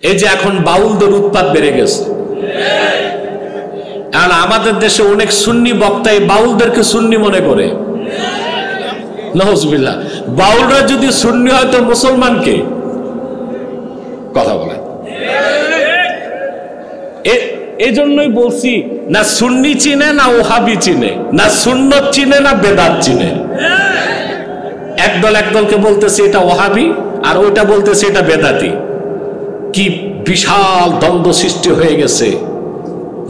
এই যে এখন বাউলদের উৎপাত বেড়ে গেছে, কারণ আমাদের দেশে অনেক সুন্নি বক্তা এই বাউলদেরকে সুন্নি মনে করে। নাউজুবিল্লাহ, বাউলরা যদি সুন্নি হয় তো মুসলমানকে কথা বলে। এই জন্যই বলছি, না সুন্নি চিনে না ওহাবি চিনে, না সুন্নত চিনে না বেদাত চিনে। একদল একদলকে বলতেছে এটা ওহাবি, আর ওইটা বলতেছে এটা বেদাতি। কি বিশাল দ্বন্দ্ব সৃষ্টি হয়ে গেছে।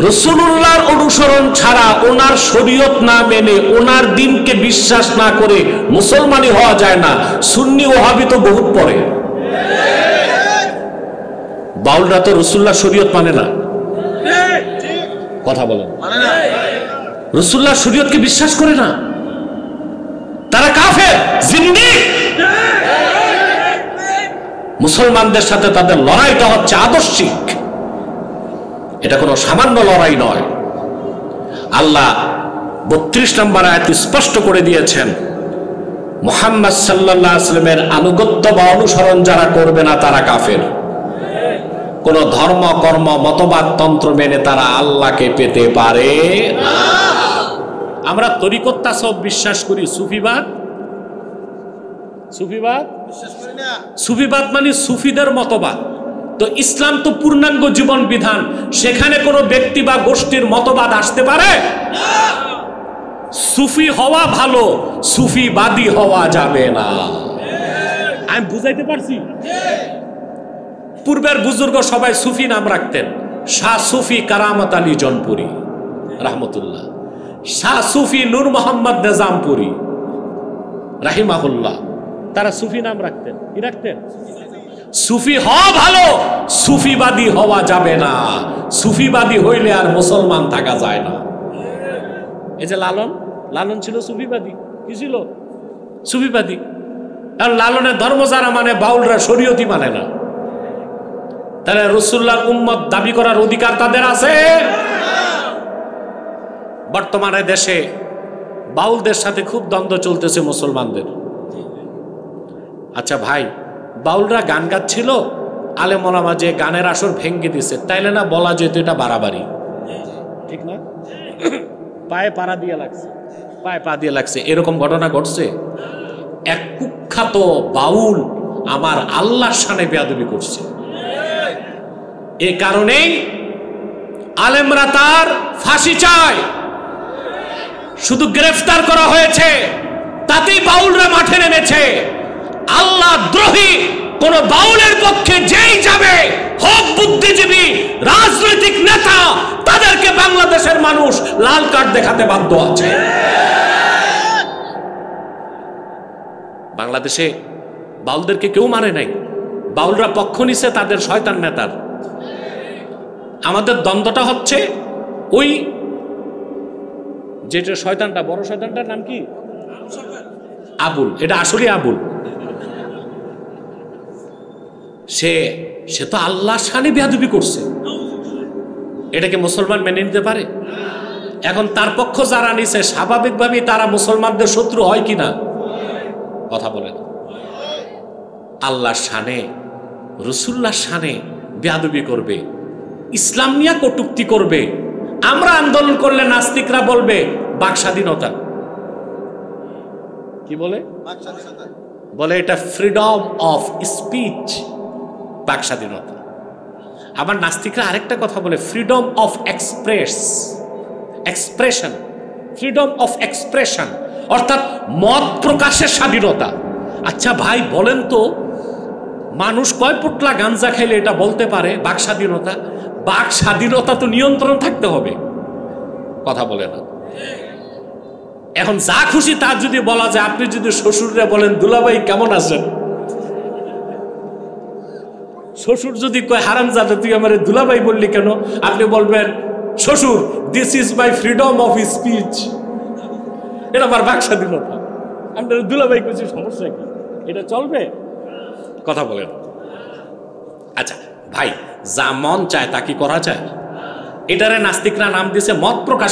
রাসূলুল্লাহর অনুসরণ ছাড়া, ওনার শরীয়ত না মেনে, ওনার দ্বীনকে বিশ্বাস না করে মুসলমানই হওয়া যায় না। সুন্নি ওহাবি তো বহুত পরে। বাউলরা তো রাসূলুল্লাহর শরীয়ত মানে না, কথা বলেন, রাসূলুল্লাহর শরীয়তকে বিশ্বাস করে না, তারা কাফের, জিন্দিক। মুসলমানদের সাথে তাদের লড়াইটা হচ্ছে আদর্শিক, এটা কোনো সামান্য লড়াই নয়। আল্লাহ 32 নম্বর আয়াতে স্পষ্ট করে দিয়েছেন, মুহাম্মদ সাল্লাল্লাহু আলাইহি ওয়াসাল্লামের আনুগত্য বা অনুসরণ যারা করবে না তারা কাফের। কোন ধর্ম কর্ম মতবাদ তন্ত্র মেনে তারা আল্লাহকে পেতে পারে না। আমরা তরিকত তাসাউফ বিশ্বাস করি, সুফিবাদ বিশ্বাস করি না। সুফিবাদ মানে সুফিদের মতবাদ। তো ইসলাম তো পূর্ণাঙ্গ জীবন বিধান, সেখানে কোনো ব্যক্তি বা গোষ্ঠীর মতবাদ আসতে পারে না। সুফি হওয়া ভালো, সুফিবাদী হওয়া যাবে না। আমি বুঝাইতে পারছি? পূর্বের বুজুর্গ সবাই সুফি নাম রাখতেন। শাহ সুফি কারামত আলী জনপুরি রাহমাতুল্লাহ, শাহ সুফি নূর মোহাম্মদ নিজামপুরি রাহিমাহুল্লাহ, তারা সুফি নাম রাখতেন। কি রাখতেন? সুফি হওয়া ভালো, সুফিবাদী হওয়া যাবে না। সুফিবাদী হইলে আর মুসলমান থাকা যায় না। এই যে লালন ছিল সুফিবাদী। কি ছিল? সুফিবাদী। আর লালনের ধর্ম যারা মানে, বাউলরা শরীয়তই মানে না। তাহলে রাসূলুল্লাহর উম্মত দাবি করার অধিকার তাদের আছে? বর্তমানে দেশে বাউলদের সাথে খুব দ্বন্দ্ব চলতেছে মুসলমানদের। আচ্ছা ভাই, বাউলরা গান গাচ্ছিল, আলেম ওলামা যে গানের আসর ভেঙে দিছে, তাইলে না বলা যেত এটা বাড়াবাড়ি? ঠিক না? পায়ে পা দিয়ে লাগছে, এরকম ঘটনা ঘটছে। এক কুখ্যাত বাউল আমার আল্লাহর শানে বেয়াদবি করছে। এ কারণেই আলেমরা তার ফাঁসি চায়। শুধু গ্রেফতার করা হয়েছে, তাতেই বাউলরা মাঠে নেমেছে। আল্লাহ দ্রোহী কোন বাউলের পক্ষে যেই যাবে, হোক বুদ্ধিজীবী, রাজনৈতিক নেতা, তাদেরকে বাংলাদেশের মানুষ লাল কার্ড দেখাতে বাধ্য আছে। বাংলাদেশে বাউলদেরকে কেউ মানে নাই। বাউলরা পক্ষ নিছে তাদের শয়তান নেতার। আমাদের দ্বন্দ্বটা হচ্ছে ওই যেটা শয়তানটা, বড় শয়তানটার নাম কি? আবুল। এটা আসলে আবুল। সে তো আল্লাহর শানে বেয়াদবি করছে, এটাকে মুসলমান মেনে নিতে পারে? এখন তার পক্ষ যারা নিছে, স্বাভাবিকভাবেই তারা মুসলমানদের শত্রু হয় কিনা? কথা বলেন। আল্লাহর শানে, রাসূলুল্লাহর শানে বেয়াদবি করবে, ইসলাম নিয়ে কটূক্তি করবে। আমরা আন্দোলন করলে নাস্তিকরা বলবে বাক স্বাধীনতা। কি বলে? বলে এটা ফ্রিডম অফ স্পিচ, বাক স্বাধীনতা। আবার নাস্তিকরা আরেকটা কথা বলে, freedom of expression, freedom of expression, অর্থাৎ মত প্রকাশের স্বাধীনতা। আচ্ছা ভাই বলেন তো, মানুষ কয় পোটলা গাঞ্জা খাইলে এটা বলতে পারে বাক স্বাধীনতা? বাক স্বাধীনতা তো নিয়ন্ত্রণ থাকতে হবে। কথা বলে না। এখন যা খুশি তার যদি বলা যায়, আপনি যদি শ্বশুরে বলেন দুলাভাই কেমন আছেন, শ্বশুর যদি কয় হারামজাদা তুই আমার দুলাভাই বললি কেন, আপনি বলবেন শ্বশুর this is my freedom of speech, এটা আমার বাক স্বাধীনতা। আপনার দুলাভাই কইছি, সমস্যা কি? এটা চলবে? কথা বলেন। আচ্ছা ভাই, যা মন চায় তা কি করা যায়? এটারে নাস্তিকরা নাম দিয়েছে মত প্রকাশ।